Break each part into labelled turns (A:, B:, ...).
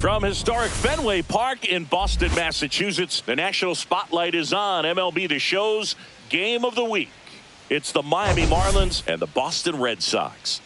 A: From historic Fenway Park in Boston, Massachusetts, the national spotlight is on MLB The Show's Game of the Week. It's the Miami Marlins and the Boston Red Sox.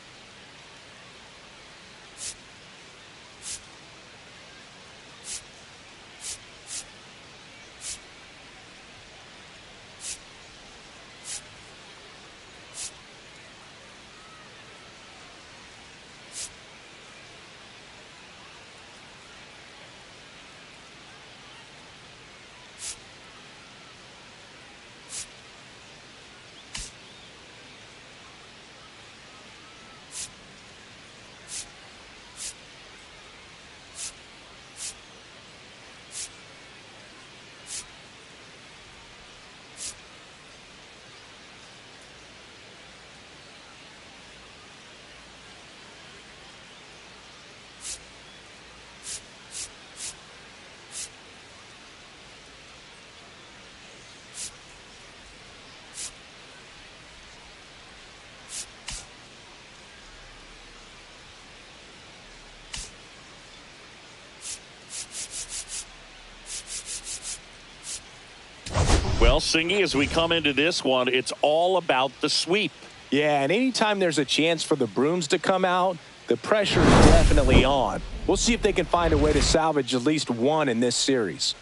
A: Well, Singy, as we come into this one, it's all about the sweep.
B: Yeah, and anytime there's a chance for the brooms to come out, the pressure is definitely on. We'll see if they can find a way to salvage at least one in this series.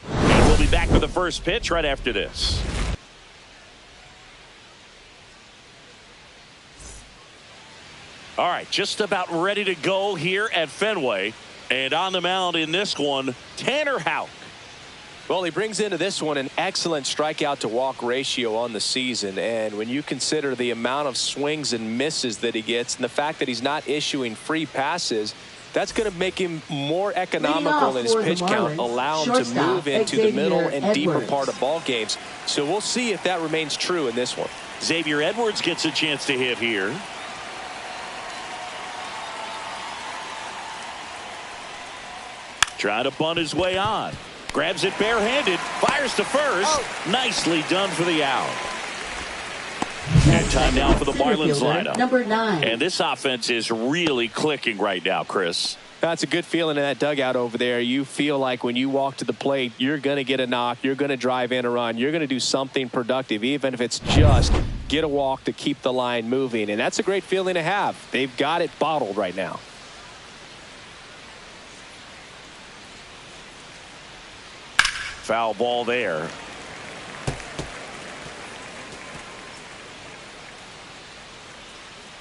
A: And we'll be back with the first pitch right after this. All right, just about ready to go here at Fenway. And on the mound in this one, Tanner Houck.
B: Well, he brings into this one an excellent strikeout to walk ratio on the season. And when you consider the amount of swings and misses that he gets and the fact that he's not issuing free passes, that's going to make him more economical in his pitch count, allow him to move into the middle and deeper part of ball games. So we'll see if that remains true in this one.
A: Xavier Edwards gets a chance to hit here. Trying to bunt his way on. Grabs it barehanded. Fires to first. Oh. Nicely done for the out. And time now for the Marlins lineup.
C: Number 9.
A: And this offense is really clicking right now, Chris.
B: That's a good feeling in that dugout over there. You feel like when you walk to the plate, you're going to get a knock. You're going to drive in a run. You're going to do something productive, even if it's just get a walk to keep the line moving. And that's a great feeling to have. They've got it bottled right now.
A: Foul ball there.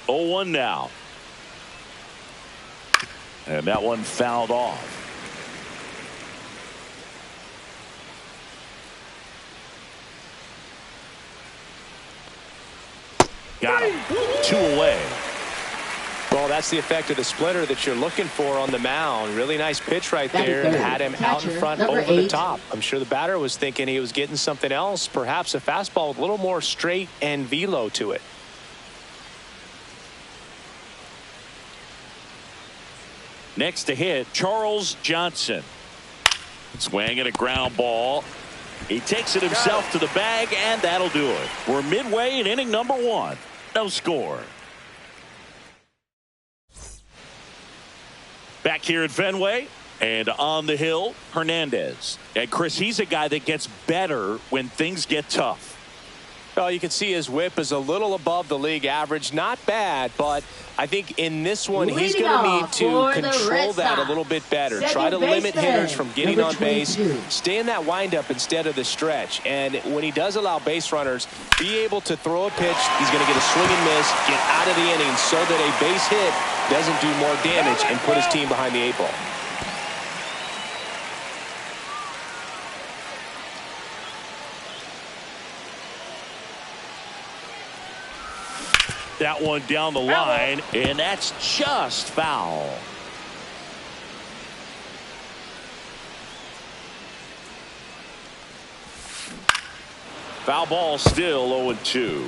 A: Oh, 1 now. And that one fouled off. Got him. 2 away.
B: Well, that's the effect of the splitter that you're looking for on the mound. Really nice pitch right there. Had him out in front over the top. I'm sure the batter was thinking he was getting something else, perhaps a fastball with a little more straight and velo to it.
A: Next to hit, Charles Johnson. Swing at a ground ball. He takes it himself to the bag, and that'll do it. We're midway in inning number 1. No score. Back here at Fenway and on the hill, Hernandez. And Chris, he's a guy that gets better when things get tough.
B: Well, you can see his whip is a little above the league average. Not bad, but I think in this one, he's going to need to control that a little bit better. Try to limit hitters from getting on base. Stay in that windup instead of the stretch. And when he does allow base runners, be able to throw a pitch. He's going to get a swing and miss, get out of the inning so that a base hit doesn't do more damage and put his team behind the 8 ball.
A: That one down the line, and that's just foul. Foul ball, still 0-2.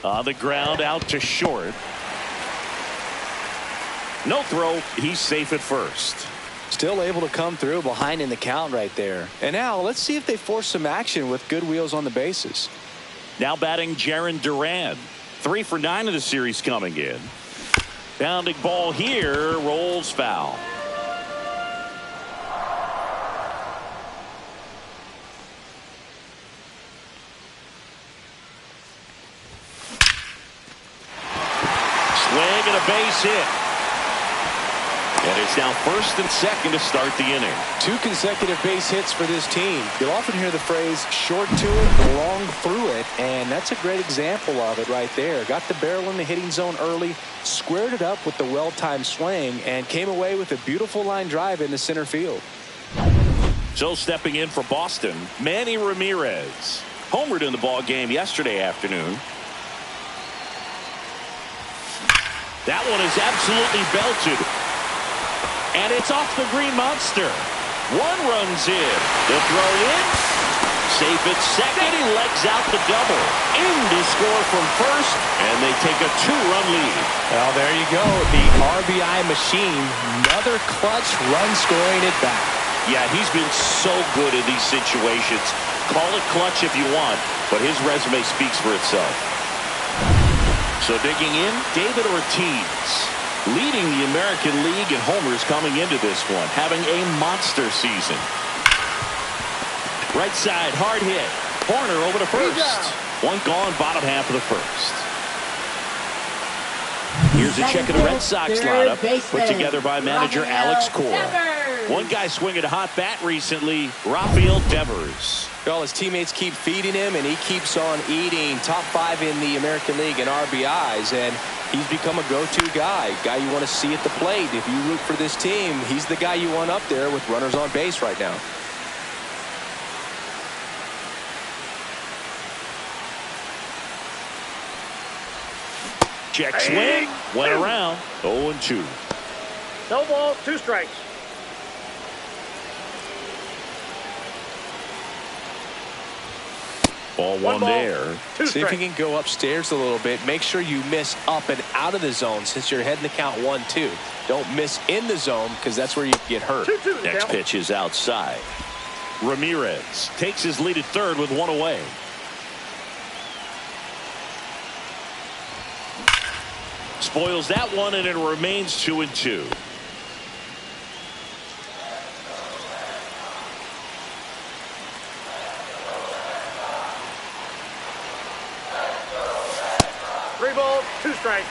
A: On the ground, out to short. No throw. He's safe at first.
B: Still able to come through behind in the count right there. And now let's see if they force some action with good wheels on the bases.
A: Now batting Jarren Duran. 3 for 9 of the series coming in. Bounding ball here, rolls foul. Swing and a base hit. And it's now first and second to start the inning.
B: 2 consecutive base hits for this team. You'll often hear the phrase short to it, long through it, and that's a great example of it right there. Got the barrel in the hitting zone early, squared it up with the well-timed swing, and came away with a beautiful line drive into center field.
A: So stepping in for Boston, Manny Ramirez. Homered in the ball game yesterday afternoon. That one is absolutely belted. And it's off the green monster. 1 run's in. The throw in. Safe at second. He legs out the double. In to score from first. And they take a 2-run lead.
B: Well, there you go. The RBI machine. Another clutch run scoring it back.
A: Yeah, he's been so good in these situations. Call it clutch if you want, but his resume speaks for itself. So digging in, David Ortiz. Leading the American League in homers coming into this one, having a monster season. Right side, hard hit. Horner over to first. 1 gone, bottom half of the first. Here's a check of the Red Sox lineup, put together by manager Alex Cora. One guy swinging a hot bat recently, Rafael Devers.
B: Well, his teammates keep feeding him, and he keeps on eating. Top 5 in the American League in RBIs, and he's become a go-to guy you want to see at the plate. If you root for this team, he's the guy you want up there with runners on base right now.
A: Check swing, went around, 0-2.
C: No ball, 2 strikes.
A: Ball one there.
B: See if you can go upstairs a little bit. Make sure you miss up and out of the zone since you're heading to count 1-2. Don't miss in the zone because that's where you get hurt.
A: Next pitch is outside. Ramirez takes his lead at third with 1 away. Spoils that one, and it remains 2-2.
C: Three balls, 2 strikes.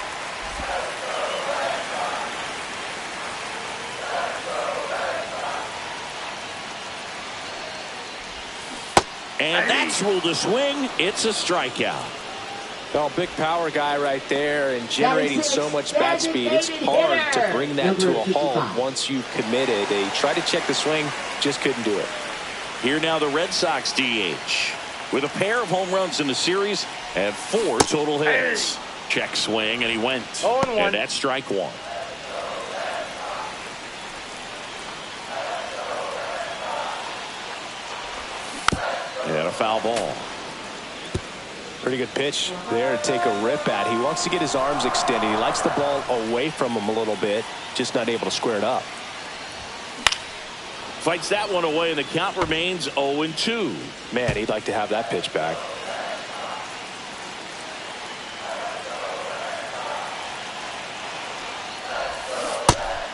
A: And that's ruled a swing. It's a strikeout.
B: Well, big power guy right there and generating so much bat speed. It's hard to bring that to a halt once you've committed. They tried to check the swing, just couldn't do it.
A: Here now the Red Sox DH with a pair of home runs in the series and 4 total hits. Check swing, and he went.
C: 0-1.
A: And that's strike 1. And a foul ball.
B: Pretty good pitch there to take a rip at. He wants to get his arms extended. He likes the ball away from him a little bit, just not able to square it up.
A: Fights that one away, and the count remains 0-2.
B: Man, he'd like to have that pitch back.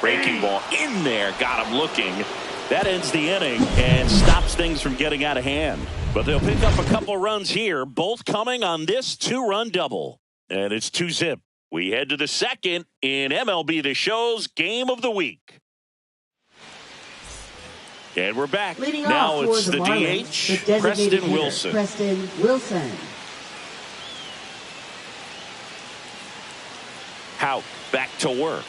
A: Breaking ball in there, got him looking. That ends the inning and stops things from getting out of hand. But they'll pick up a couple runs here, both coming on this 2-run double. And it's 2-zip. We head to the second in MLB The Show's Game of the Week. And we're back.
D: Leading
A: now
D: off
A: it's
D: for
A: the
D: Marlins,
A: DH, Preston Wilson.
D: Preston Wilson.
A: Houck back to work.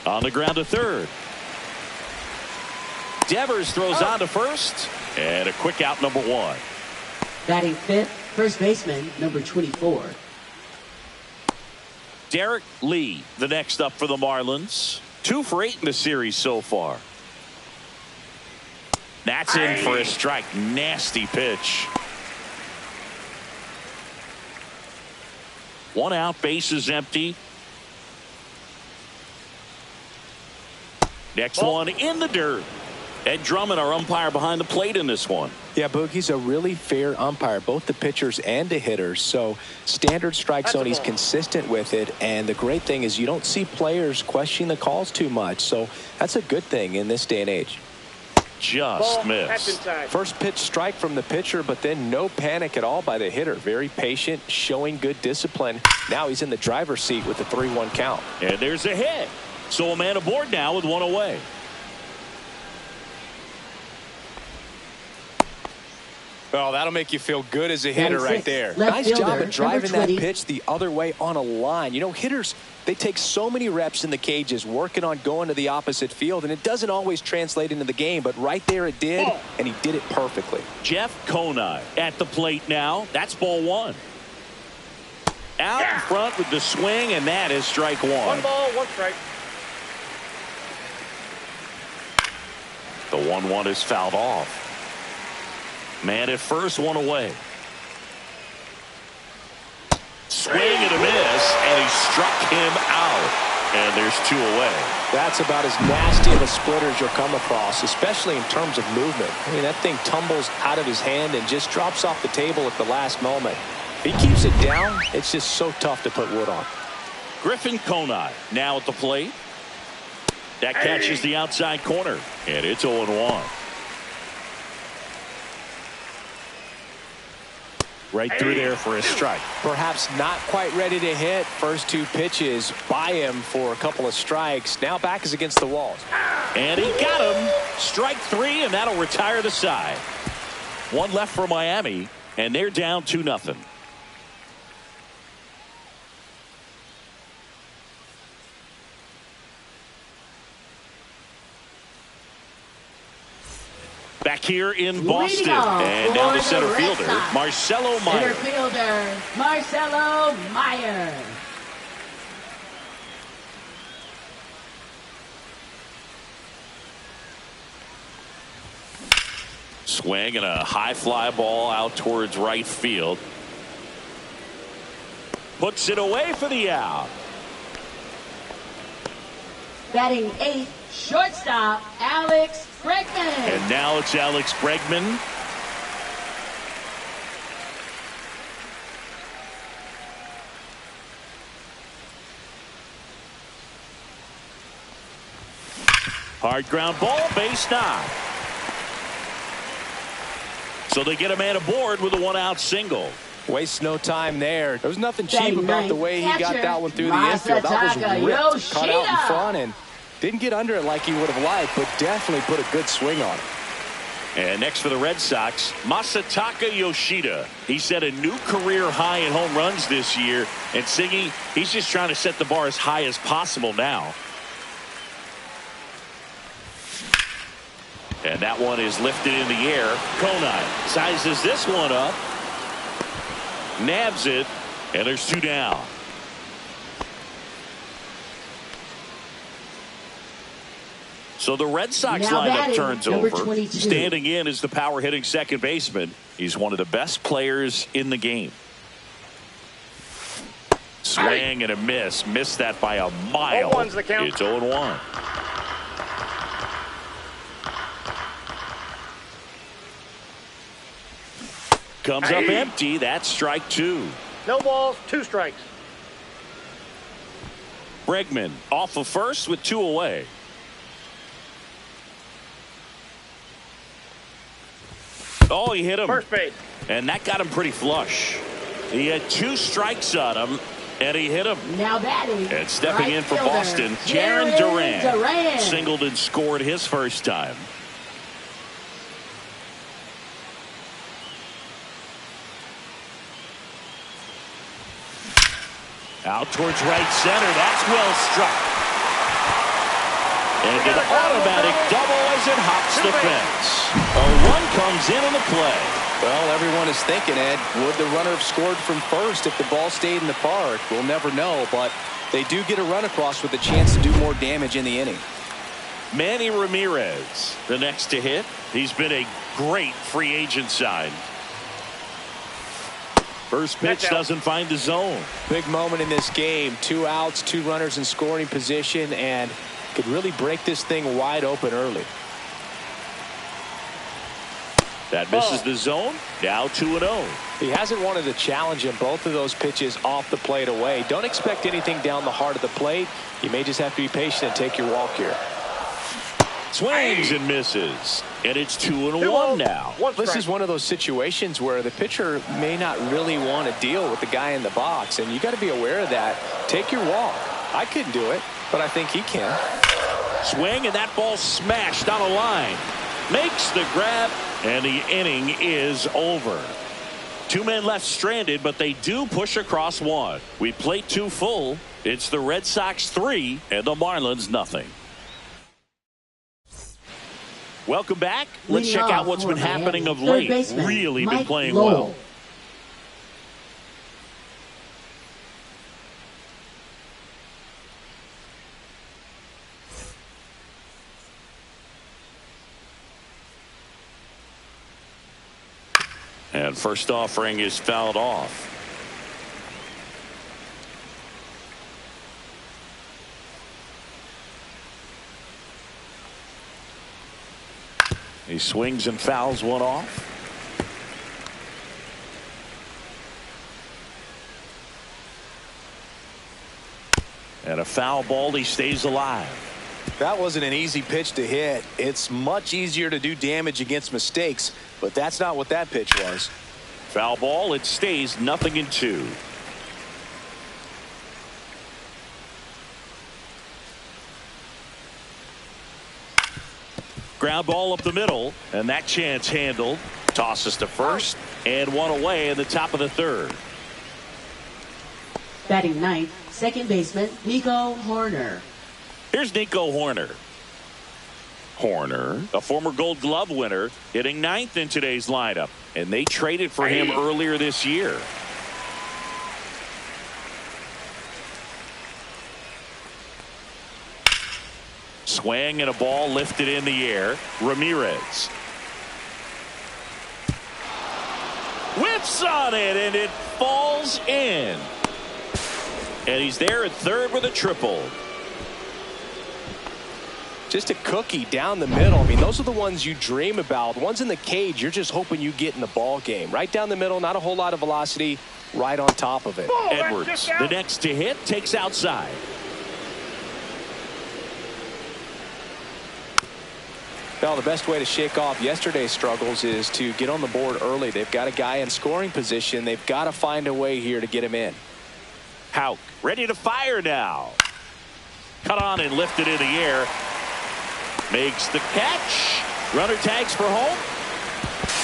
A: On the ground to third. Devers throws on to first. And a quick out, number 1.
D: Batting fifth, first baseman, number 24.
A: Derek Lee, the next up for the Marlins. 2 for 8 in the series so far. That's in for a strike. Nasty pitch. 1 out, bases empty. Next one in the dirt. Ed Drummond, our umpire behind the plate in this one.
B: Yeah, Boogie's a really fair umpire, both the pitchers and the hitters. So standard strike zone, he's consistent with it. And the great thing is you don't see players questioning the calls too much. So that's a good thing in this day and age.
A: Just missed.
B: First pitch strike from the pitcher, but then no panic at all by the hitter. Very patient, showing good discipline. Now he's in the driver's seat with the 3-1 count.
A: And there's a hit. So a man aboard now with one away.
B: Well, that'll make you feel good as a hitter right there.
D: Nice
B: job of driving that pitch the other way on a line. You know, hitters, they take so many reps in the cages working on going to the opposite field, and it doesn't always translate into the game, but right there it did, and he did it perfectly.
A: Jeff Conine at the plate now. That's ball one. Out in front with the swing, and that is strike one.
C: 1 ball, 1 strike.
A: The 1-1 is fouled off. Man at first, one away. Swing and a miss, and he struck him out. And there's 2 away.
B: That's about as nasty of a splitter as you'll come across, especially in terms of movement. I mean, that thing tumbles out of his hand and just drops off the table at the last moment. If he keeps it down, it's just so tough to put wood on.
A: Griffin Conine now at the plate. That catches the outside corner, and it's 0-1. Right through there for a strike.
B: Perhaps not quite ready to hit. First 2 pitches by him for a couple of strikes. Now back is against the walls.
A: And he got him. Strike 3, and that'll retire the side. 1 left for Miami, and they're down 2-0. Back here in Boston, and down the center fielder, Marcelo Meyer.
D: Center fielder, Marcelo Meyer.
A: Swing and a high fly ball out towards right field. Puts it away for the out.
D: Batting 8th, shortstop, Alex Bregman.
A: And now it's Alex Bregman. Hard ground ball, base knock. So they get a man aboard with a 1-out single.
B: Wastes no time there. There was nothing cheap about the way he got that one through the infield. That was ripped, cut out in front, and didn't get under it like he would have liked, but definitely put a good swing on it.
A: And next for the Red Sox, Masataka Yoshida. He set a new career high in home runs this year, and Siggy, he's just trying to set the bar as high as possible now. And that one is lifted in the air. Conine sizes this one up. Nabs it, and there's 2 down. So the Red Sox lineup turns over.
D: 22.
A: Standing in is the power hitting second baseman. He's one of the best players in the game. Swing and a miss. Missed that by a mile.
C: 0-1's the count.
A: It's 0-1. Comes up empty. That's strike 2.
C: No balls, 2 strikes.
A: Bregman off of first with 2 away. Oh, he hit him.
C: First base.
A: And that got him pretty flush. He had 2 strikes on him, and he hit him.
D: Now batting.
A: And stepping
D: right
A: in for
D: fielder,
A: Boston, Jarren Duran.
D: Duran.
A: Singled and scored his first time. Out towards right center. That's well struck. And an automatic double as it hops the fence. A run comes in on the play.
B: Well, everyone is thinking, Ed, would the runner have scored from first if the ball stayed in the park? We'll never know, but they do get a run across with a chance to do more damage in the inning.
A: Manny Ramirez, the next to hit. He's been a great free agent sign. First pitch doesn't find the zone.
B: Big moment in this game. 2 outs, 2 runners in scoring position, and could really break this thing wide open early.
A: That misses the zone. Now 2-0.
B: He hasn't wanted to challenge him. Both of those pitches off the plate away. Don't expect anything down the heart of the plate. You may just have to be patient and take your walk here.
A: Swings and misses. And it's 2-1 now.
B: This is one of those situations where the pitcher may not really want to deal with the guy in the box, and you got to be aware of that. Take your walk. I couldn't do it, but I think he can.
A: Swing, and that ball smashed on a line. Makes the grab, and the inning is over. 2 men left stranded, but they do push across one. We played 2 full. It's the Red Sox 3 and the Marlins nothing. Welcome back. Let's check out what's been happening of late. Really been playing well. And first offering is fouled off. He swings and fouls one off. And a foul ball. He stays alive.
B: That wasn't an easy pitch to hit. It's much easier to do damage against mistakes, but that's not what that pitch was.
A: Foul ball. It stays 0-2. Ground ball up the middle, and that chance handled. Tosses to first, and one away in the top of the third.
D: Batting ninth, second baseman Nico Hoerner.
A: Here's Nico Hoerner. Hoerner, a former Gold Glove winner, hitting ninth in today's lineup, and they traded for him earlier this year. Swing and a ball lifted in the air. Ramirez whips on it, and it falls in. And he's there at third with a triple.
B: Just a cookie down the middle. I mean, those are the ones you dream about. The ones in the cage, you're just hoping you get in the ball game. Right down the middle, not a whole lot of velocity, right on top of it.
A: Edwards, the next to hit, takes outside.
B: Well, the best way to shake off yesterday's struggles is to get on the board early. They've got a guy in scoring position. They've got to find a way here to get him in.
A: Houck ready to fire now. Cut on and lifted in the air. Makes the catch. Runner tags for home.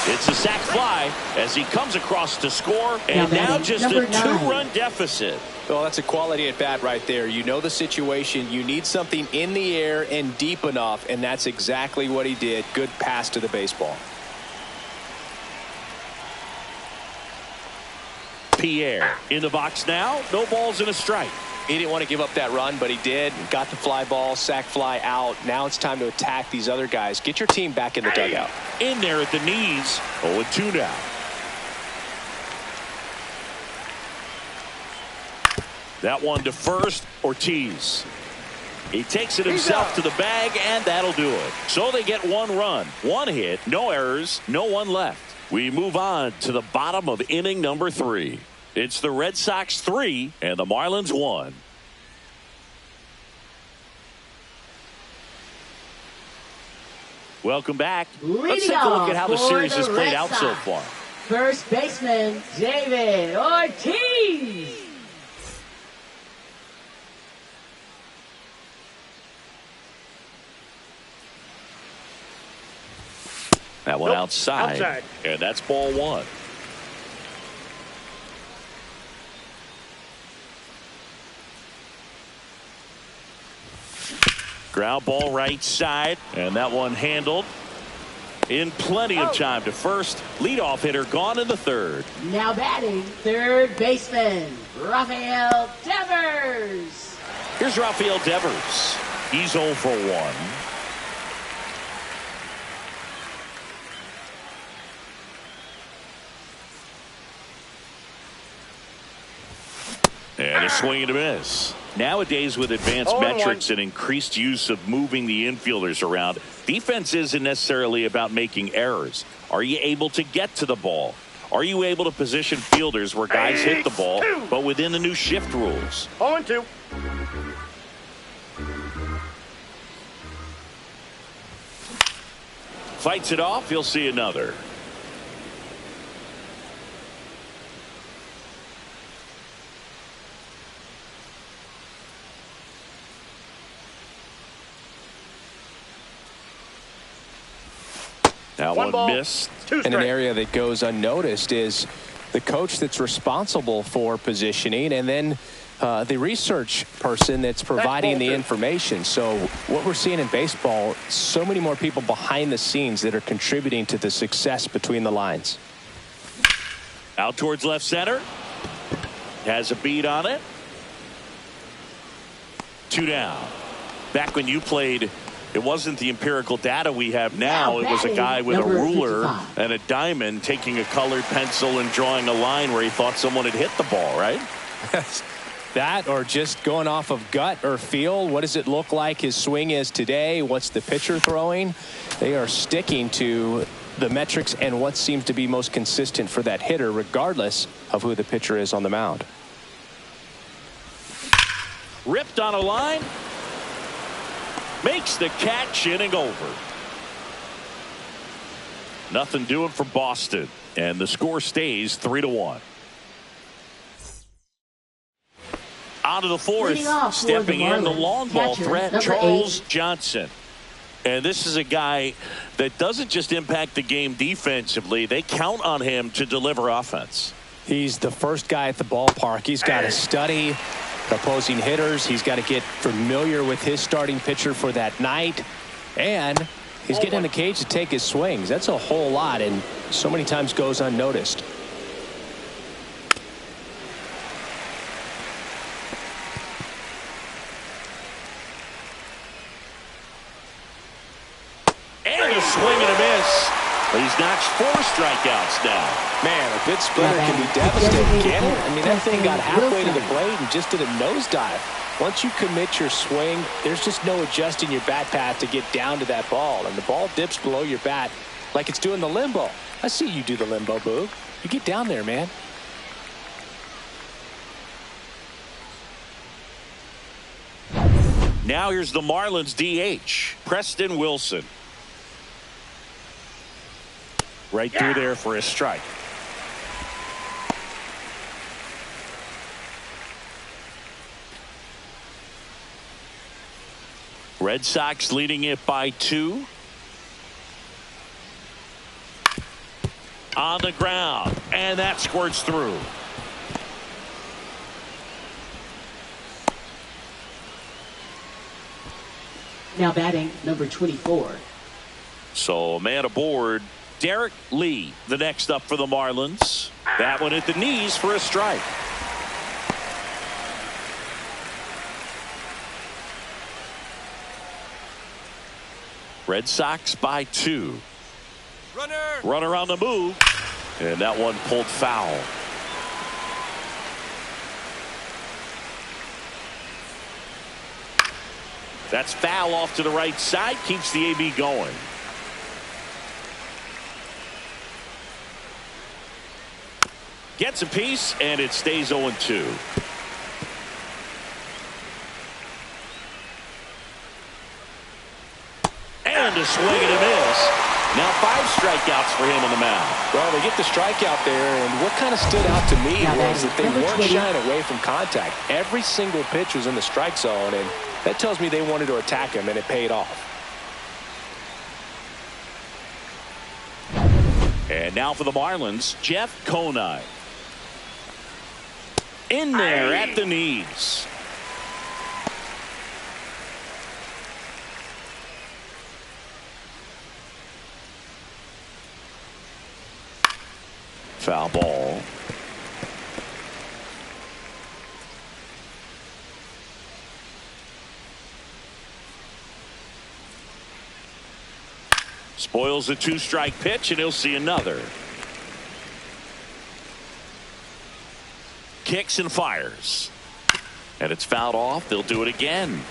A: It's a sac fly as he comes across to score, and now just a 2-run deficit.
B: Well, that's a quality at bat right there. You know the situation. You need something in the air and deep enough, and that's exactly what he did. Good pass to the baseball.
A: Pierre in the box now. No balls and a strike.
B: He didn't want to give up that run, but he did. Got the fly ball, sac fly out. Now it's time to attack these other guys. Get your team back in the dugout.
A: In there at the knees. 0-2 now. That one to first. Ortiz. He takes it himself to the bag, and that'll do it. So they get 1 run, 1 hit, no errors, no one left. We move on to the bottom of inning number 3. It's the Red Sox 3 and the Marlins 1. Welcome back. Let's take a look at how the series has played out so far.
D: First baseman David Ortiz.
A: That one outside. And that's ball 1. Ground ball right side, and that one handled in plenty of time to first. Leadoff hitter gone in the third.
D: Now batting third baseman Rafael Devers.
A: Here's Rafael Devers. He's 0 for 1. And a swing and a miss. Nowadays, with advanced
C: 0-1.
A: metrics and increased use of moving the infielders around, defense isn't necessarily about making errors. Are you able to get to the ball? Are you able to position fielders where guys hit the ball, but within the new shift rules?
C: 0-2.
A: Fights it off. He'll see another. That one missed.
B: And an area that goes unnoticed is the coach that's responsible for positioning, and then the research person that's providing the information. So what we're seeing in baseball, so many more people behind the scenes that are contributing to the success between the lines.
A: Out towards left center. Has a beat on it. 2 down. Back when you played, it wasn't the empirical data we have now. It was a guy with a ruler and a diamond taking a colored pencil and drawing a line where he thought someone had hit the ball, right?
B: That, or just going off of gut or feel. What does it look like his swing is today? What's the pitcher throwing? They are sticking to the metrics and what seems to be most consistent for that hitter, regardless of who the pitcher is on the mound.
A: Ripped on a line. Makes the catch, inning over. Nothing doing for Boston, and the score stays 3-1. Out of the fourth, stepping in the long ball threat, Charles Johnson. And this is a guy that doesn't just impact the game defensively. They count on him to deliver offense.
B: He's the first guy at the ballpark. He's got to study opposing hitters. He's got to get familiar with his starting pitcher for that night. And he's getting in the cage to take his swings. That's a whole lot, and so many times goes unnoticed.
A: And a swing and a miss. He's notched 4 strikeouts now.
B: Man, a good splitter can be devastating, can't it? I mean, that thing got halfway to the plate and just did a nosedive. Once you commit your swing, there's just no adjusting your bat path to get down to that ball. And the ball dips below your bat like it's doing the limbo. I see you do the limbo, Boog. You get down there, man.
A: Now here's the Marlins DH, Preston Wilson. Right through there for a strike. Red Sox leading it by 2. On the ground, and that squirts through.
D: Now batting, number 24.
A: So a man aboard. Derek Lee, the next up for the Marlins. That one at the knees for a strike. Red Sox by 2. Runner on the move. And that one pulled foul. That's foul off to the right side. Keeps the AB going. Gets a piece, and it stays 0-2. And a swing and a miss. Now 5 strikeouts for him on the mound.
B: Well, they get the strikeout there, and what kind of stood out to me was that they weren't shying away from contact. Every single pitch was in the strike zone, and that tells me they wanted to attack him, and it paid off.
A: And now for the Marlins, Jeff Conine. In there at the knees. Foul ball. Spoils a 2-strike pitch, and he'll see another. Kicks and fires. And it's fouled off. They'll do it again.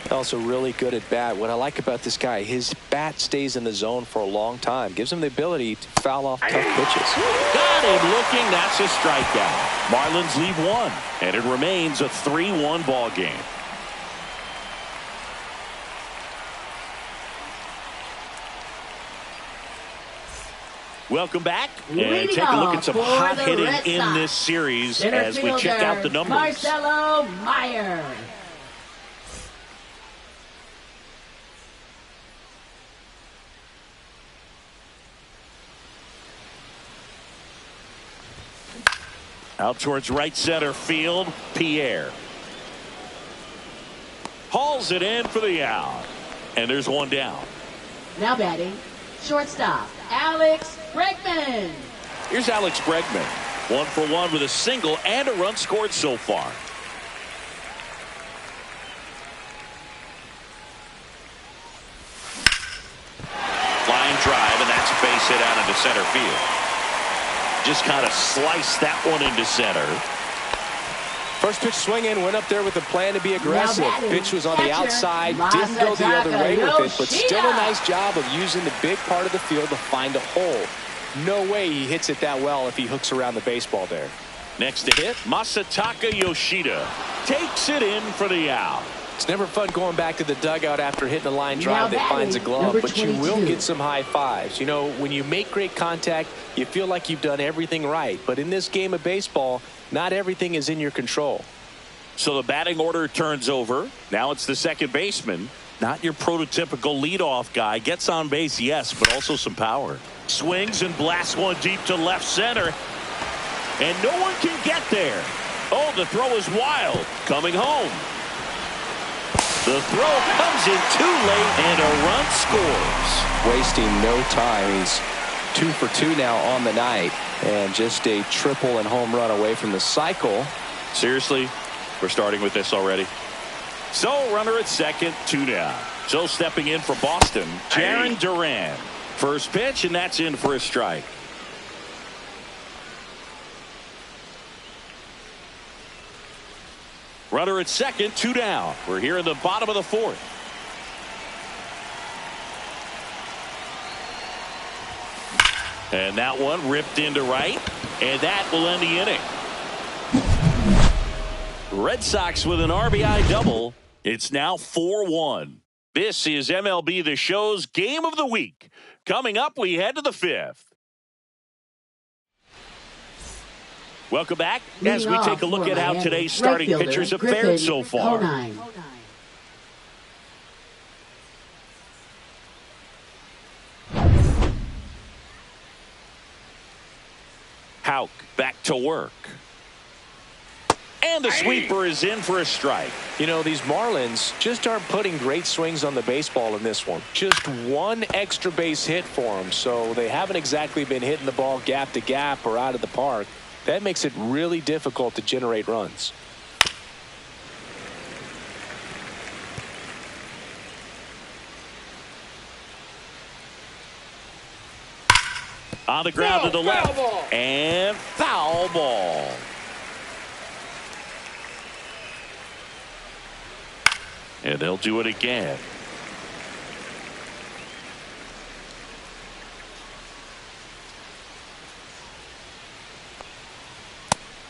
B: Also really good at bat. What I like about this guy, his bat stays in the zone for a long time. Gives him the ability to foul off tough pitches.
A: Got him looking. That's a strikeout. Marlins leave one, and it remains a 3-1 ball game. Welcome back, and take a look at some hot hitting in this series as we check out the numbers.
D: Marcelo Meyer.
A: Out towards right center field, Pierre. Hauls it in for the out. And there's one down.
D: Now batting, shortstop, Alex Bregman.
A: Here's Alex Bregman. 1 for 1 with a single and a run scored so far. Line drive, and that's a base hit out into center field. Just kind of sliced that one into center.
B: First pitch swinging, went up there with a plan to be aggressive. Pitch was on the outside, didn't go the other way with it, but still a nice job of using the big part of the field to find a hole. No way he hits it that well if he hooks around the baseball there.
A: Next to hit, Masataka Yoshida takes it in for the out.
B: It's never fun going back to the dugout after hitting a line drive that finds a glove, but you will get some high fives. You know, when you make great contact, you feel like you've done everything right. But in this game of baseball, not everything is in your control.
A: So the batting order turns over. Now it's the second baseman. Not your prototypical leadoff guy. Gets on base, yes, but also some power. Swings and blasts one deep to left center. And no one can get there. Oh, the throw is wild. Coming home. The throw comes in too late, and a run scores.
B: Wasting no time. He's 2 for 2 now on the night, and just a triple and home run away from the cycle.
A: Seriously, we're starting with this already. So runner at second, 2 down. So stepping in for Boston, Jarren Duran. First pitch, and that's in for a strike. Runner at second, 2 down. We're here in the bottom of the 4th. And that one ripped into right, and that will end the inning. Red Sox with an RBI double. It's now 4-1. This is MLB The Show's Game of the Week. Coming up, we head to the 5th. Welcome back as we take a look at how today's starting pitchers have fared so far. Houck back to work. And the sweeper is in for a strike.
B: You know, these Marlins just aren't putting great swings on the baseball in this one. Just one extra base hit for them, so they haven't exactly been hitting the ball gap to gap or out of the park. That makes it really difficult to generate runs.
A: On the ground to the left. And foul ball. And they'll do it again.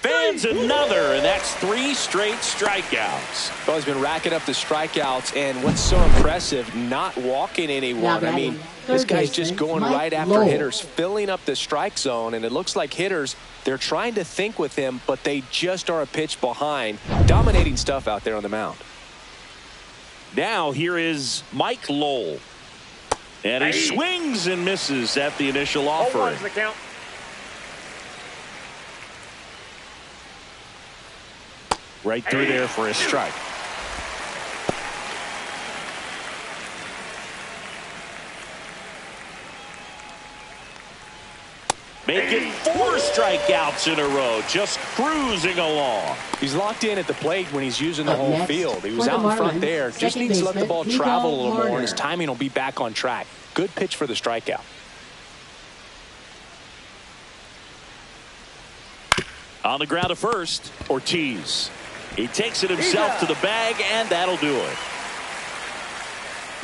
A: Fans another, and that's 3 straight strikeouts.
B: Well, he's been racking up the strikeouts, and what's so impressive, not walking anyone. I mean, this guy's just going right after hitters, filling up the strike zone, and it looks like hitters, they're trying to think with him, but they just are a pitch behind. Dominating stuff out there on the mound.
A: Now here is Mike Lowell. And he swings and misses at the initial offering. Right through there for a strike. Making 4 strikeouts in a row, just cruising along.
B: He's locked in at the plate when he's using the whole field. He was out in front there. Just needs to let the ball travel a little more, and his timing will be back on track. Good pitch for the strikeout.
A: On the ground to first, Ortiz. He takes it himself to the bag, and that'll do it.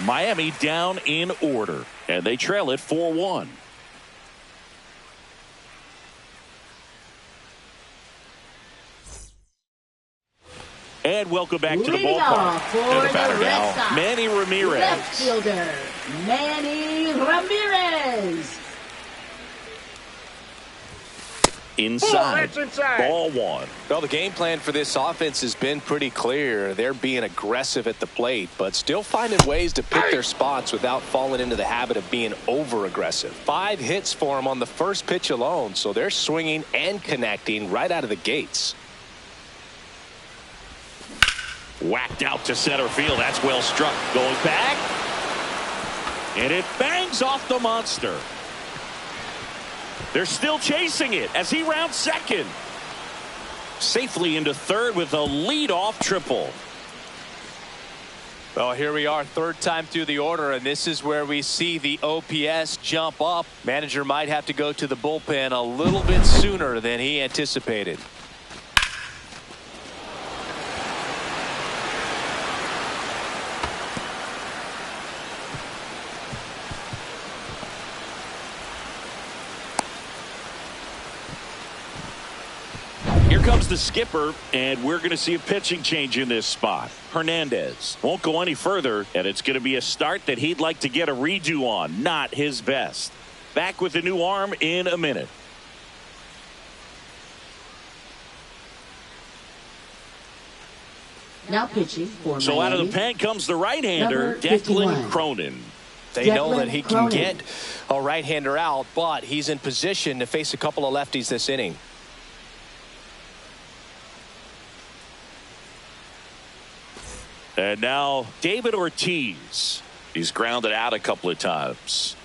A: Miami down in order, and they trail it 4-1. And welcome back to the ballpark.
D: And
A: the batter now, Manny Ramirez.
D: Left fielder, Manny Ramirez.
A: Inside. Ball one.
B: Well, the game plan for this offense has been pretty clear. They're being aggressive at the plate, but still finding ways to pick their spots without falling into the habit of being over-aggressive. 5 hits for them on the first pitch alone, so they're swinging and connecting right out of the gates.
A: Whacked out to center field. That's well struck. Going back. And it bangs off the monster. They're still chasing it as he rounds second. Safely into third with a leadoff triple.
B: Well, here we are, third time through the order, and this is where we see the OPS jump up. Manager might have to go to the bullpen a little bit sooner than he anticipated.
A: Here comes the skipper, and we're going to see a pitching change in this spot. Hernandez won't go any further, and it's going to be a start that he'd like to get a redo on. Not his best. Back with the new arm in a minute.
D: Now pitching for
A: So
D: Miami.
A: out of the pen comes the right-hander, Declan Cronin.
B: They know that he can get a right-hander out, but he's in position to face a couple of lefties this inning.
A: And now David Ortiz. He's grounded out a couple of times.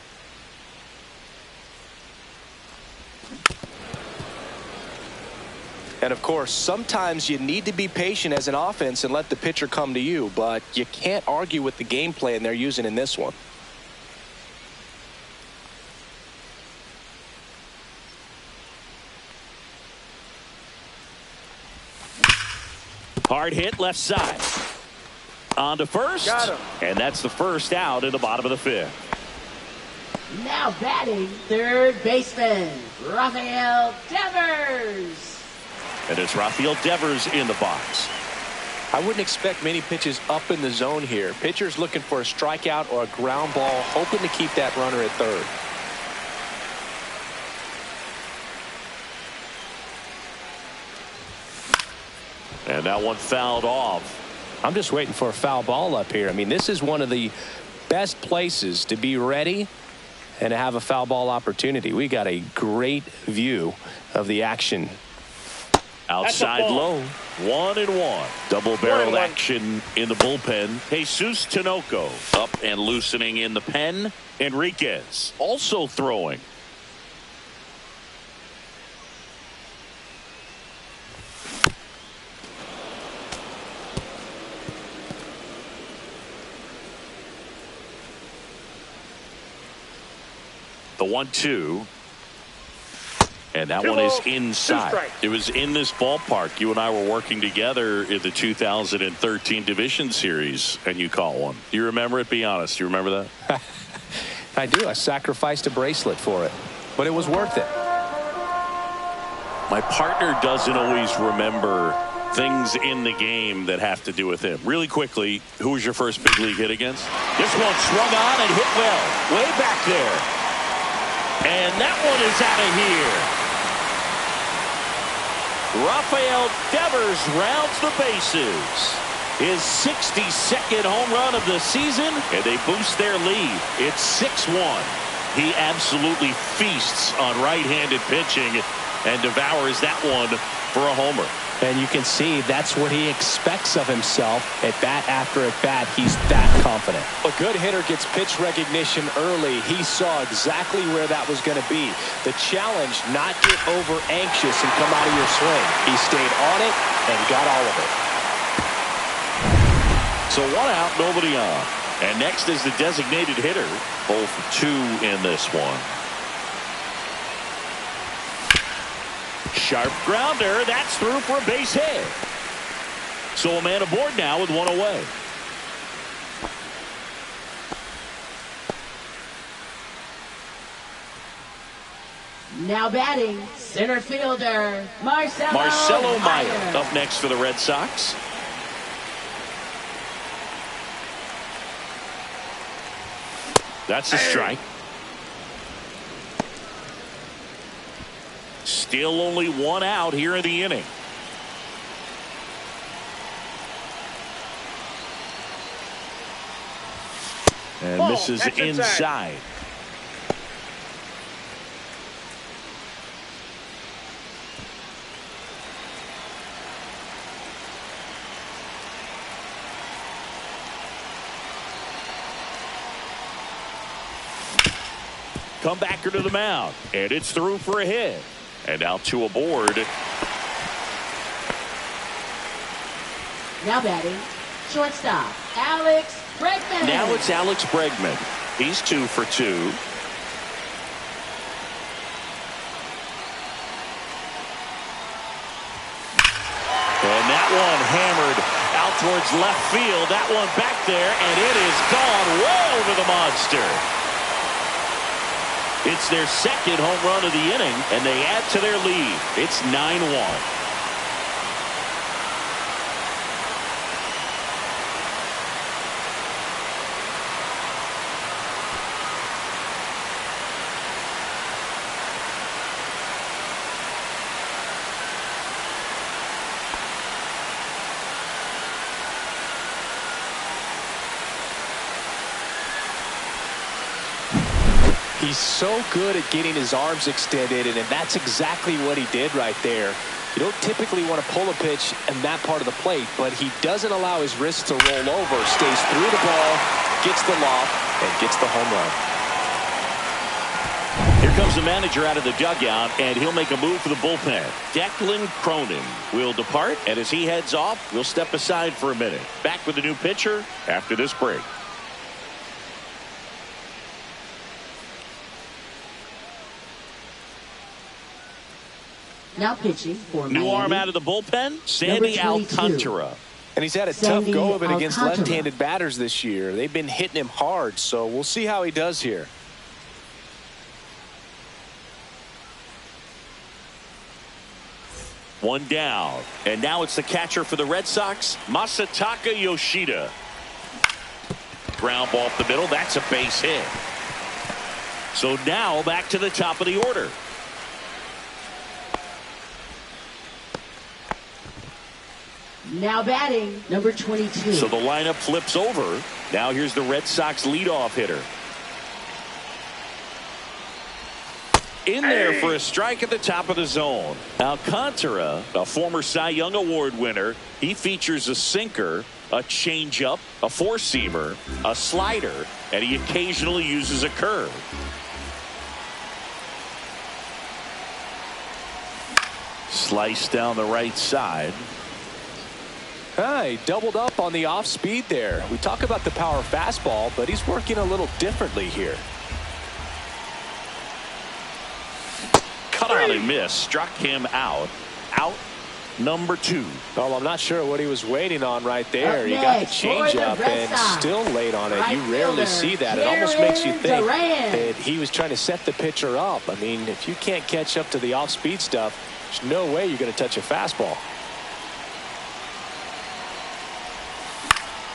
B: And of course, sometimes you need to be patient as an offense and let the pitcher come to you, but you can't argue with the game plan they're using in this one.
A: Hard hit left side. On to first.
C: Got him.
A: And that's the first out in the bottom of the fifth.
D: Now batting third baseman, Rafael Devers.
A: And it's Rafael Devers in the box.
B: I wouldn't expect many pitches up in the zone here. Pitcher's looking for a strikeout or a ground ball, hoping to keep that runner at third.
A: And that one fouled off.
B: I'm just waiting for a foul ball up here. I mean, this is one of the best places to be ready and to have a foul ball opportunity. We got a great view of the action.
A: Outside low. 1-1. Double-barreled action in the bullpen. Jesus Tinoco up and loosening in the pen. Enriquez also throwing. The 1-2. And that one is inside. It was in this ballpark. You and I were working together in the 2013 Division Series, and you caught one. Do you remember it? Be honest. Do you remember that?
B: I do. I sacrificed a bracelet for it, but it was worth it.
A: My partner doesn't always remember things in the game that have to do with him. Really quickly, who was your first big league hit against? This one swung on and hit well. Way back there. And that one is out of here. Rafael Devers rounds the bases. His 62nd home run of the season, and they boost their lead. It's 6-1. He absolutely feasts on right-handed pitching and devours that one for a homer.
B: And you can see that's what he expects of himself at bat after at bat. He's that confident. A good hitter gets pitch recognition early. He saw exactly where that was going to be. The challenge, not get over anxious and come out of your swing. He stayed on it and got all of it.
A: So 1 out, nobody on. And next is the designated hitter. 0 for 2 in this one. sharp grounder. That's through for a base hit. So a man aboard now with one away.
D: Now batting, center fielder,
A: Marcelo Meyer up next for the Red Sox. That's a strike. Still only one out here in the inning. And
C: Ball,
A: misses
C: that's
A: inside. Comebacker to the mound, and it's through for a hit. And now two aboard.
D: Now batting, shortstop, Alex Bregman.
A: Now it's Alex Bregman. He's 2 for 2. And that one hammered out towards left field. That one back there, and it is gone way over the monster. It's their second home run of the inning, and they add to their lead. It's 9-1.
B: He's so good at getting his arms extended, and that's exactly what he did right there. You don't typically want to pull a pitch in that part of the plate, but he doesn't allow his wrist to roll over, stays through the ball, gets the loft, and gets the home run.
A: Here comes the manager out of the dugout, and he'll make a move for the bullpen. Declan Cronin will depart, and as he heads off, we'll step aside for a minute. Back with the new pitcher after this break.
D: Now pitching for
A: New
D: Miami.
A: arm out of the bullpen, Sandy Alcantara.
B: And he's had a tough go of it against left-handed batters this year. They've been hitting him hard, so we'll see how he does here.
A: One down, and now it's the catcher for the Red Sox, Masataka Yoshida. Ground ball up the middle. That's a base hit. So now back to the top of the order.
D: Now batting, number 22.
A: So the lineup flips over. Now here's the Red Sox leadoff hitter. In there for a strike at the top of the zone. Alcantara, a former Cy Young Award winner, he features a sinker, a changeup, a four-seamer, a slider, and he occasionally uses a curve. Slice down the right side.
B: He doubled up on the off speed there. We talk about the power fastball, but he's working a little differently here.
A: Cut out and miss. Struck him out. Out number 2.
B: Well, I'm not sure what he was waiting on right there. He got the changeup and still late on it. You rarely see that. It almost makes you think that he was trying to set the pitcher up. I mean, if you can't catch up to the off speed stuff, there's no way you're going to touch a fastball.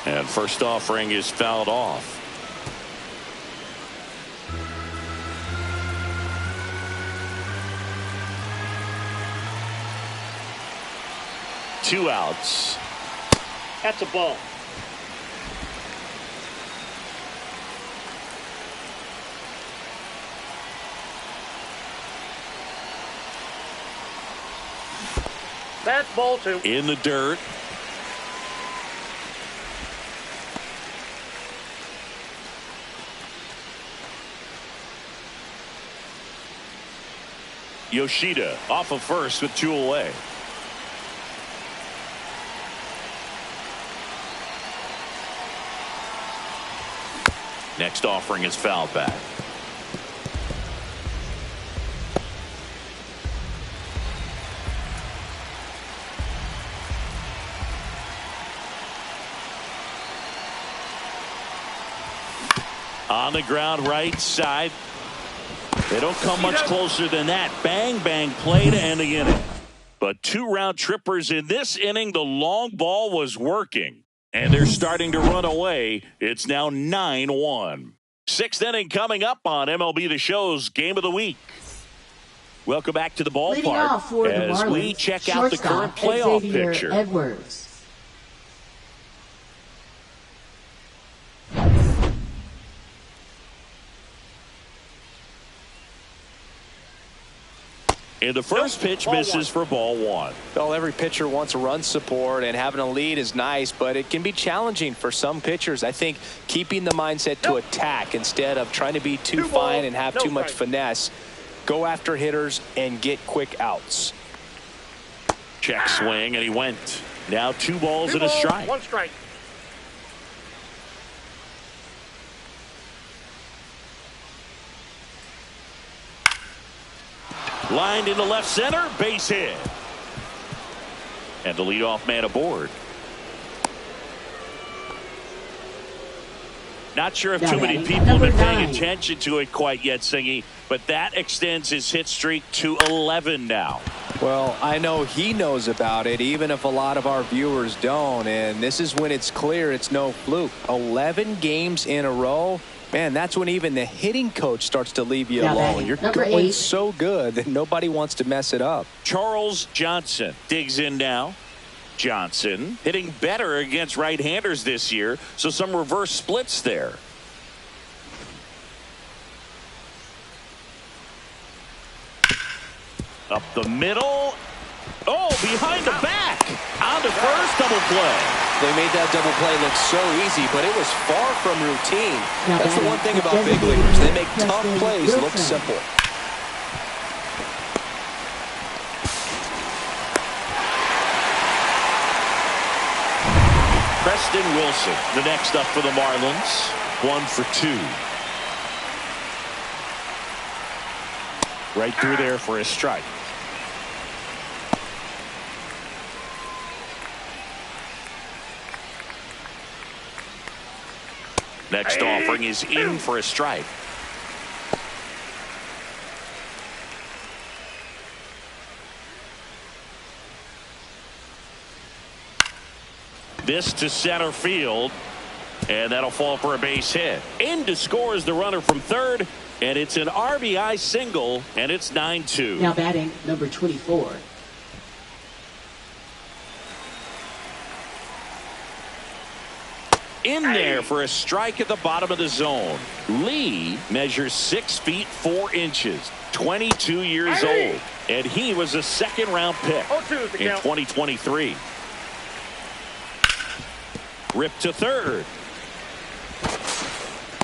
A: And first offering is fouled off. Two outs.
C: That's a ball. That's ball 2.
A: In the dirt. Yoshida off of first with 2 away. Next offering is fouled back. On the ground right side. They don't come much closer than that. Bang, bang play to end the inning. But 2 round trippers in this inning. The long ball was working. And they're starting to run away. It's now 9-1. 6th inning coming up on MLB The Show's Game of the Week. Welcome back to the ballpark as we check out the current playoff picture.
D: Edwards.
A: And the first pitch misses for ball 1.
B: Well, every pitcher wants a run support, and having a lead is nice, but it can be challenging for some pitchers. I think keeping the mindset to attack instead of trying to be too fine and have too much finesse. Go after hitters and get quick outs.
A: Check swing, and he went. Now 2 balls and a strike.
C: 1 strike.
A: Lined into left center, base hit. And the leadoff man aboard. Not sure if too many people have been paying attention to it quite yet, Singy, but that extends his hit streak to 11 now.
B: Well, I know he knows about it, even if a lot of our viewers don't. And this is when it's clear it's no fluke. 11 games in a row. Man, that's when even the hitting coach starts to leave you alone. You're going so good that nobody wants to mess it up.
A: Charles Johnson digs in now. Johnson hitting better against right-handers this year, so some reverse splits there. Up the middle. Oh, behind the back. On to first, double play.
B: They made that double play look so easy, but it was far from routine. That's the one thing about big leaguers. They make tough plays look simple.
A: Preston Wilson, the next up for the Marlins. 1 for 2. Right through there for a strike. Next offering is in for a strike. This to center field, and that'll fall for a base hit. In to score is the runner from third, and it's an RBI single, and it's 9-2.
D: Now batting number 24.
A: In there for a strike at the bottom of the zone. Lee measures 6 feet 4 inches, 22 years old, and he was a second-round pick in 2023. Rip to third.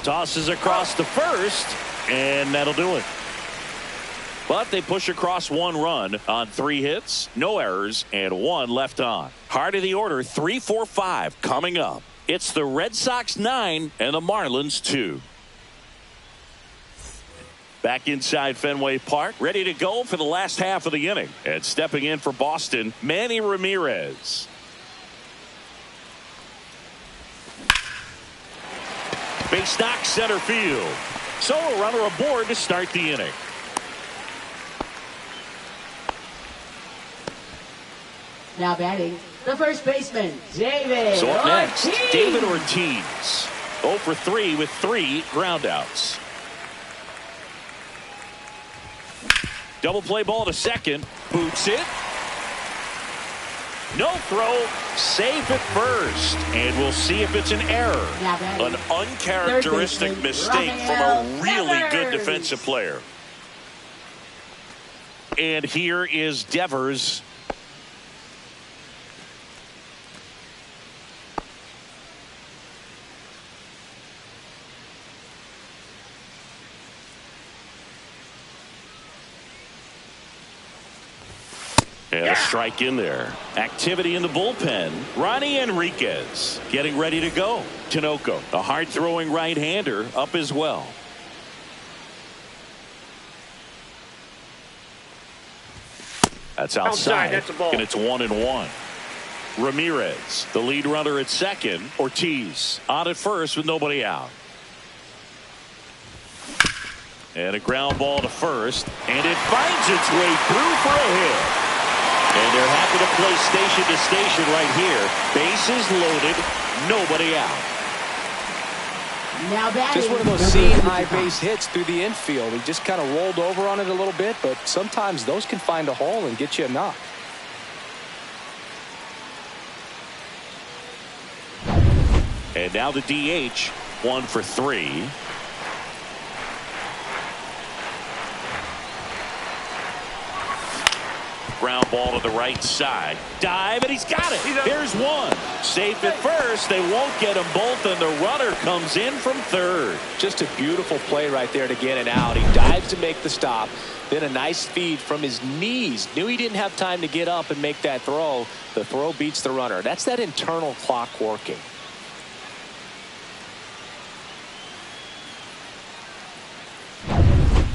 A: Tosses across to first, and that'll do it. But they push across 1 run on 3 hits, no errors, and 1 left on. Heart of the order, 3-4-5 coming up. It's the Red Sox 9 and the Marlins 2. Back inside Fenway Park, ready to go for the last half of the inning. And stepping in for Boston, Manny Ramirez. Base knock center field. So a runner aboard to start the inning.
D: Now batting, the first baseman, David
A: So up next,
D: Ortiz.
A: David Ortiz. 0 for 3 with 3 groundouts. Double play ball to second. Boots it. No throw. Safe at first. And we'll see if it's an error. An uncharacteristic mistake from a really good defensive player. And here is Devers. And a strike in there. Activity in the bullpen. Ronnie Enriquez getting ready to go. Tinoco, a hard-throwing right-hander, up as well. That's outside.
C: That's a ball.
A: And it's 1-1. Ramirez, the lead runner at second. Ortiz on at first with nobody out. And a ground ball to first. And it finds its way through for a hit. And they're happy to play station to station right here. Bases loaded. Nobody out.
D: Now
B: just one of those seeing high base hits through the infield. He just kind of rolled over on it a little bit, but sometimes those can find a hole and get you a knock.
A: And now the DH, 1 for 3. Ground ball to the right side. Dive, and he's got it. There's one. Safe at first. They won't get them both, and the runner comes in from third.
B: Just a beautiful play right there to get it out. He dives to make the stop. Then a nice feed from his knees. Knew he didn't have time to get up and make that throw. The throw beats the runner. That's that internal clock working.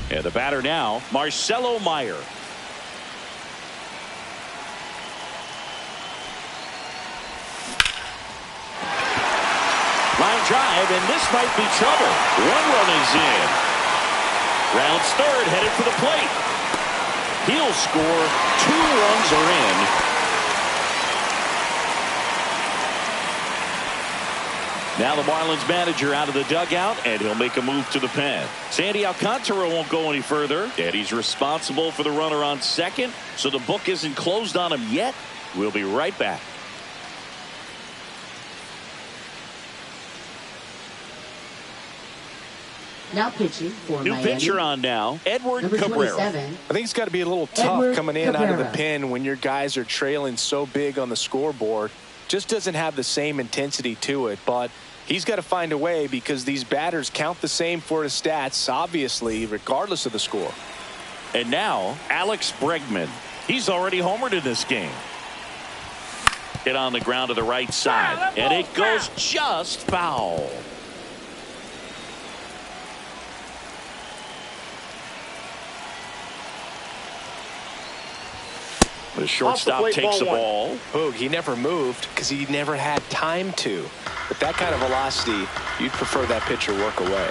A: And the batter now, Marcelo Meyer. Line drive, and this might be trouble. 1 run is in. Rounds third, headed for the plate. He'll score. 2 runs are in. Now the Marlins manager out of the dugout, and he'll make a move to the pen. Sandy Alcantara won't go any further, and he's responsible for the runner on second, so the book isn't closed on him yet. We'll be right back.
D: Now pitching for
A: New
D: Miami.
A: pitcher on now, Edward
D: Number
A: Cabrera.
D: 27.
B: I think it's got to be a little tough
D: Edward
B: coming in out of the
D: Cabrera.
B: pen when your guys are trailing so big on the scoreboard. Just doesn't have the same intensity to it, but he's got to find a way because these batters count the same for his stats, obviously, regardless of the score.
A: And now, Alex Bregman. He's already homered in this game. Hit on the ground to the right side, and it goes just foul. The shortstop takes the ball.
B: Boog, he never moved because he never had time to. With that kind of velocity, you'd prefer that pitcher work away.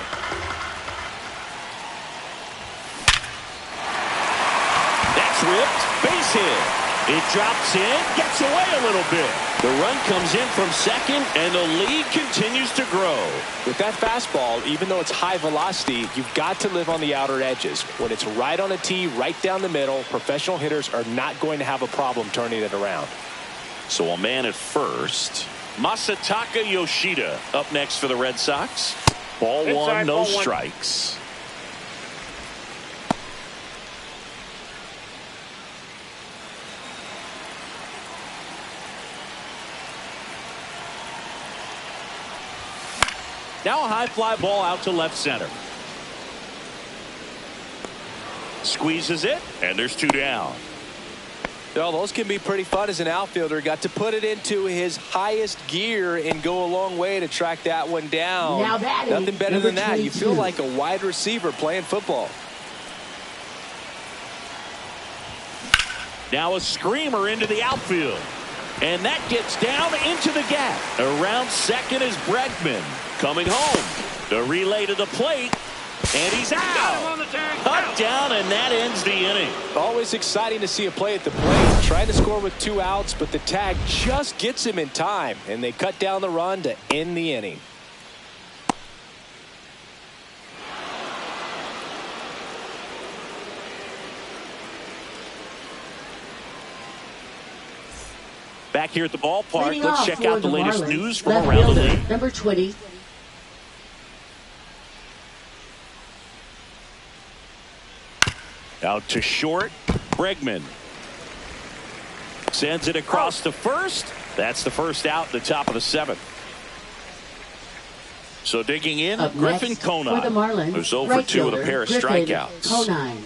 A: That's ripped. Base hit. It drops in, gets away a little bit. The run comes in from second, and the lead continues to grow.
B: With that fastball, even though it's high velocity, you've got to live on the outer edges. When it's right on a tee, right down the middle, professional hitters are not going to have a problem turning it around.
A: So a man at first. Masataka Yoshida up next for the Red Sox. Ball
C: Inside,
A: one, no
C: ball one.
A: strikes. Now a high fly ball out to left center. Squeezes it, and there's 2 down.
B: Well, those can be pretty fun as an outfielder. Got to put it into his highest gear and go a long way to track that one down.
D: Now batting,
B: nothing better
D: number
B: than that.
D: 22.
B: You feel like a wide receiver playing football.
A: Now a screamer into the outfield. And that gets down into the gap. Around second is Bregman. Coming home. The relay to the plate. And he's out. Cut down, and that ends the inning.
B: Always exciting to see a play at the plate. Trying to score with 2 outs, but the tag just gets him in time. And they cut down the run to end the inning.
A: Back here at the ballpark,
D: Leading
A: let's
D: off
A: check
D: for
A: out the latest
D: Marlins,
A: news from
D: left
A: around the
D: fielder,
A: league.
D: Number 20.
A: Out to short, Bregman. Sends it across to first. That's the first out, the top of the 7th. So digging in,
D: Up
A: Griffin
D: next
A: Conine.
D: for the Marlins,
A: Who's 0 for
D: right
A: 2 with a
D: fielder,
A: pair of
D: Griffin
A: strikeouts.
D: Conine.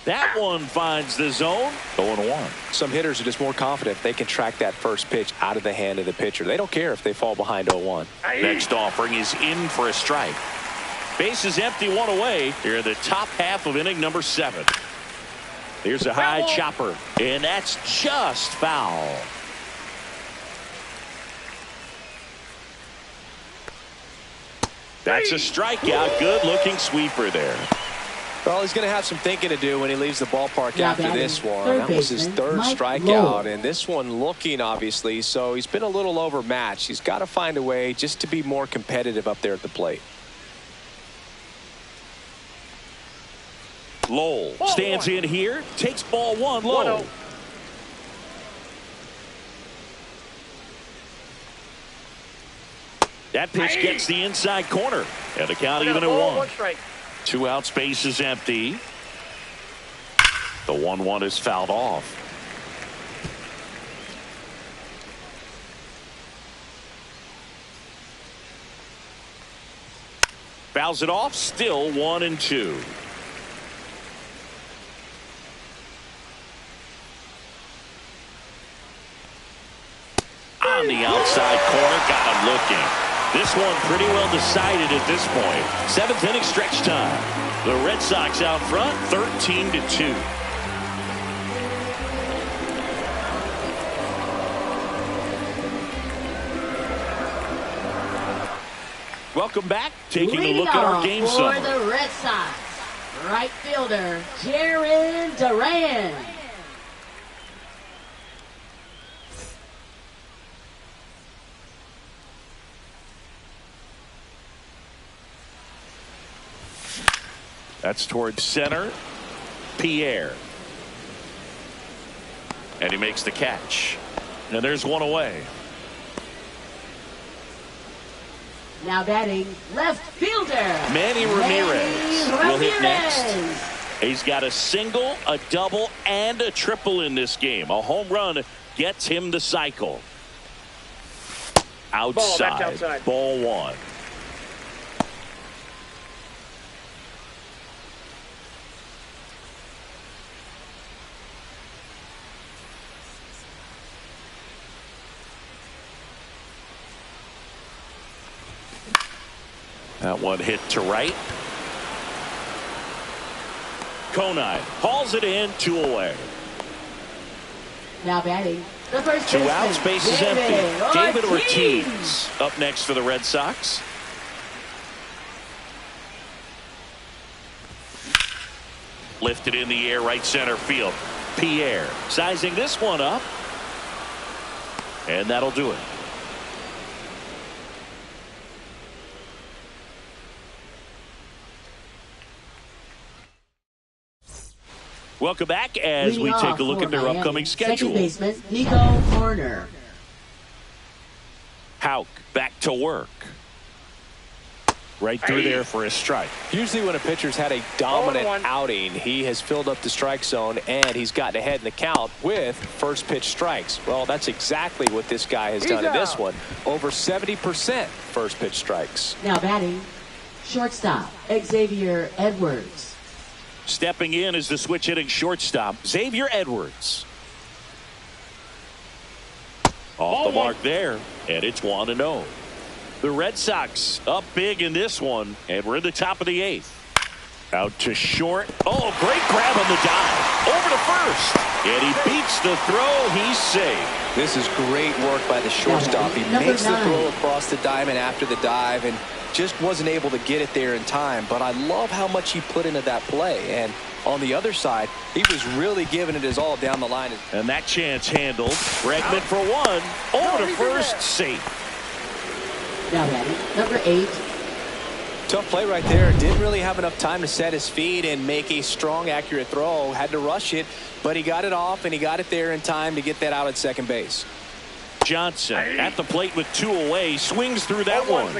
A: That one finds the zone. 0-1.
B: Some hitters are just more confident if they can track that first pitch out of the hand of the pitcher. They don't care if they fall behind 0-1.
A: Next offering is in for a strike. Base is empty, 1 away. Here in the top half of inning number 7. Here's a high chopper, and that's just foul. That's a strikeout. Good-looking sweeper there.
B: Well, he's going to have some thinking to do when he leaves the ballpark after this one. That was his third strikeout, and this one looking, obviously, so he's been a little overmatched. He's got to find a way just to be more competitive up there at the plate.
A: Lowell stands in here, takes ball one low.
C: 1-0.
A: That pitch gets the inside corner, and the count even at 1. 2 out, space is empty. The 1-1 is fouled off. Fouls it off, still 1-2. On the outside corner, got him looking. This one pretty well decided at this point. 7th inning stretch time. The Red Sox out front, 13-2. Welcome back. Taking a look at our game summary.
D: For the Red Sox, right fielder Jarren Duran.
A: That's towards center. Pierre. And he makes the catch. And there's one away.
D: Now batting left fielder
A: Manny Ramirez will hit next. He's got a single, a double, and a triple in this game. A home run gets him the cycle. Outside. Ball 1. That one hit to right. Conine hauls it in, 2 away.
D: Now batting the first
A: 2 out, space is empty. David Ortiz up next for the Red Sox. Lifted in the air, right center field. Pierre sizing this one up. And that'll do it. Welcome back as we take a look at their upcoming schedule.
D: Second baseman Nico Horner.
A: Houck back to work. Right through there for a strike.
B: Usually when a pitcher's had a dominant outing, he has filled up the strike zone and he's gotten ahead in the count with first pitch strikes. Well, that's exactly what this guy has done in this one. Over 70% first pitch strikes.
D: Now batting shortstop Xavier Edwards.
A: Stepping in is the switch hitting shortstop Xavier Edwards. Off the mark there, and it's 1-0. The Red Sox up big in this one, and we're in the top of the 8th. Out to short. Oh, great grab on the dive. Over to first. And he beats the throw. He's safe.
B: This is great work by the shortstop. He makes the throw across the diamond after the dive and just wasn't able to get it there in time. But I love how much he put into that play. And on the other side, he was really giving it his all down the line.
A: And that chance handled. Bregman for 1. Over to first. Safe.
D: Now batting number 8.
B: Tough play right there. Didn't really have enough time to set his feet and make a strong, accurate throw. Had to rush it, but he got it off and he got it there in time to get that out at second base.
A: Johnson at the plate with 2 away. Swings through that one.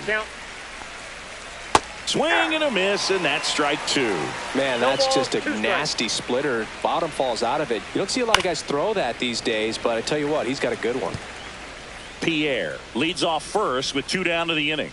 A: Swing and a miss, and that's strike 2.
B: Man, that's just a nasty splitter. Bottom falls out of it. You don't see a lot of guys throw that these days, but I tell you what, he's got a good one.
A: Pierre leads off first with 2 down to the inning.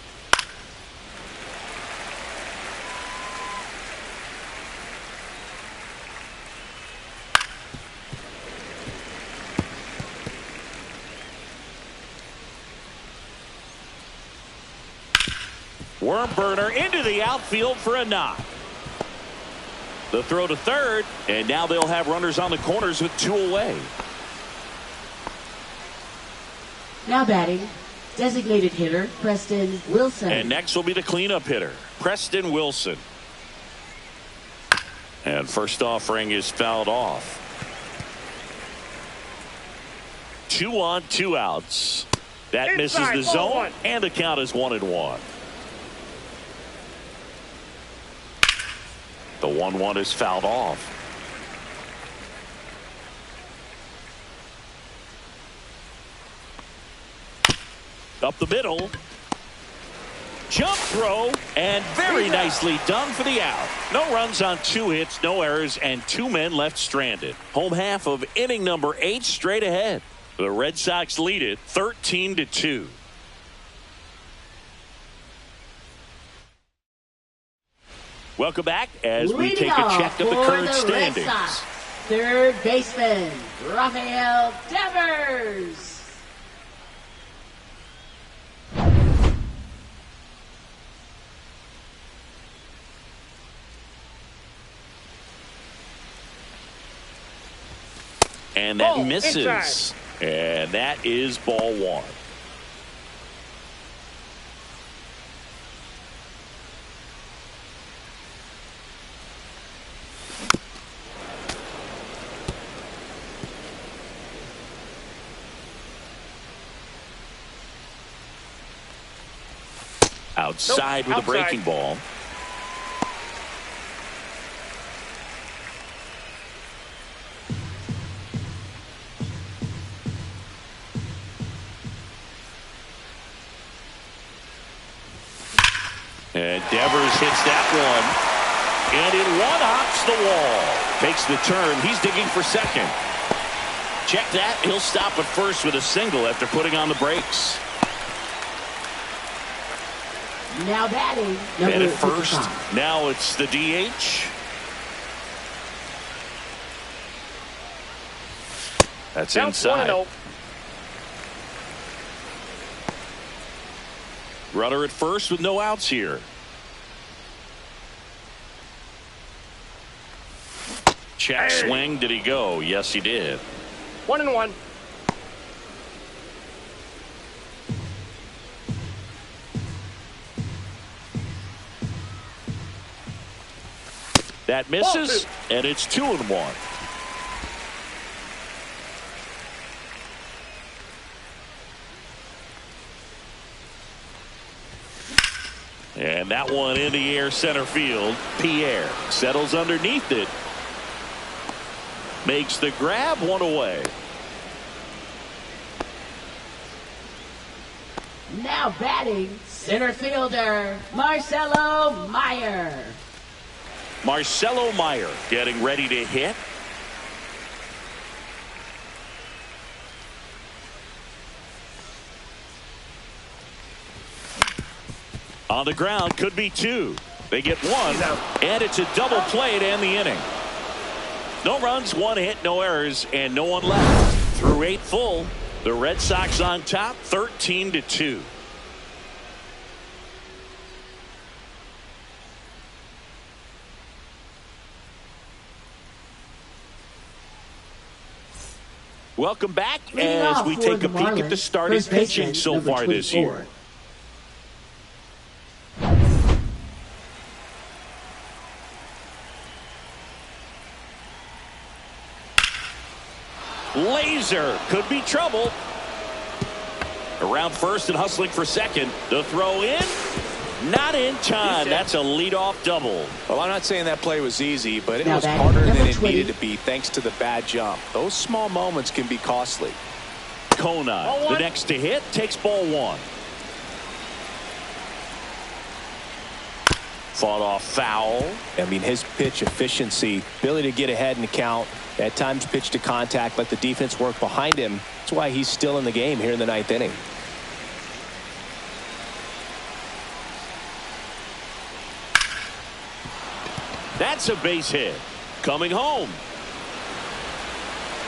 A: Worm burner into the outfield for a knock. The throw to third, and now they'll have runners on the corners with 2 away.
D: Now batting Designated hitter, Preston Wilson.
A: And next will be the cleanup hitter, Preston Wilson. And first offering is fouled off. 2 on, 2 outs. That misses the zone, and the count is 1-1. The 1-1 is fouled off. Up the middle. Jump throw, and very nicely done for the out. No runs on 2 hits, no errors, and 2 men left stranded. Home half of inning number 8 straight ahead. The Red Sox lead it 13-2. Welcome back as we take a check of the current standings.
D: Third baseman, Rafael Devers.
A: And that misses. And that is ball 1. Outside with a breaking ball. And Devers hits that one. And in one hops the wall. Takes the turn. He's digging for second. Check that. He'll stop at first with a single after putting on the brakes.
D: Now batting.
A: And at first, now it's the DH. That's inside. Runner at first with no outs here. Check swing. Did he go? Yes, he did.
C: 1-1.
A: That misses, and it's 2-1. And that one in the air center field. Pierre settles underneath it. Makes the grab, 1 away.
D: Now batting, center fielder, Marcelo Meyer.
A: Marcelo Meyer getting ready to hit. On the ground, could be 2. They get 1, and it's a double play to end the inning. No runs, 1 hit, no errors, and no one left. Through 8 full, the Red Sox on top, 13-2. Welcome back as we take a peek at the starting pitching so far this year. Laser could be trouble. Around first and hustling for second. The throw in. Not in time. That's a leadoff double.
B: Well, I'm not saying that play was easy, but it was harder than it needed to be thanks to the bad jump. Those small moments can be costly.
A: Kona, the next to hit, takes ball 1. Fought off foul.
B: I mean, his pitch efficiency, ability to get ahead in the count, at times pitch to contact, let the defense work behind him. That's why he's still in the game here in the 9th inning.
A: That's a base hit. Coming home.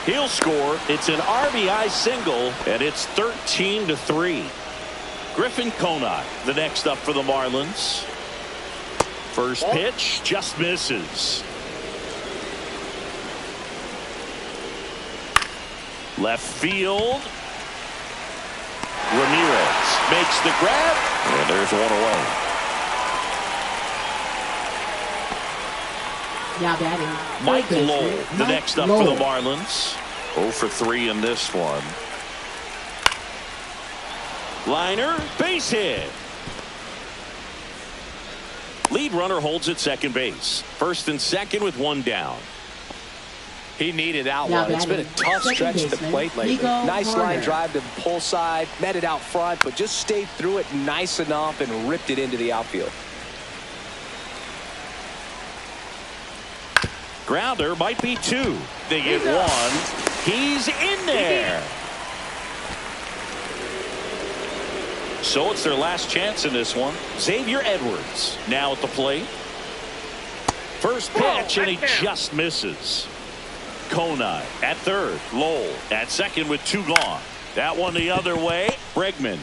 A: He'll score. It's an RBI single, and it's 13-3. Griffin Conant, the next up for the Marlins. First pitch just misses. Left field. Ramirez makes the grab, and there's one away.
D: Now batting,
A: Mike
D: third
A: Lowell,
D: baseman,
A: the
D: Mike
A: next up
D: Lowell.
A: for the Marlins. 0 for 3 in this one. Liner, base hit. Lead runner holds at second base. First and second with one down.
B: He needed that
D: Now
B: one. It's been a
D: batting,
B: tough
D: second
B: stretch at the
D: baseman,
B: plate lately.
D: Nico
B: Nice
D: Carter.
B: line drive to the pull side, met it out front, but just stayed through it nice enough and ripped it into the outfield.
A: Grounder might be 2. They get 1. He's in there. So it's their last chance in this one. Xavier Edwards now at the plate. First pitch, and he just misses. Konai at third. Lowell at second with 2 gone. That one the other way. Bregman.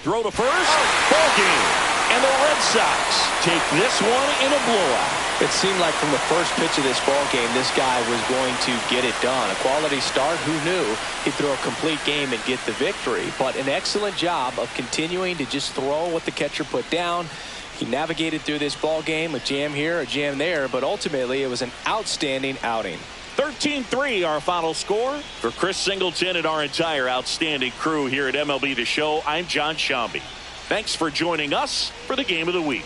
A: Throw to first. Ball game. And the Red Sox take this one in a blowout.
B: It seemed like from the first pitch of this ball game, this guy was going to get it done. A quality start. Who knew he'd throw a complete game and get the victory? But an excellent job of continuing to just throw what the catcher put down. He navigated through this ball game, a jam here, a jam there, but ultimately it was an outstanding outing.
A: 13-3 our final score. For Chris Singleton and our entire outstanding crew here at MLB The Show, I'm John Shambi. Thanks for joining us for the Game of the Week.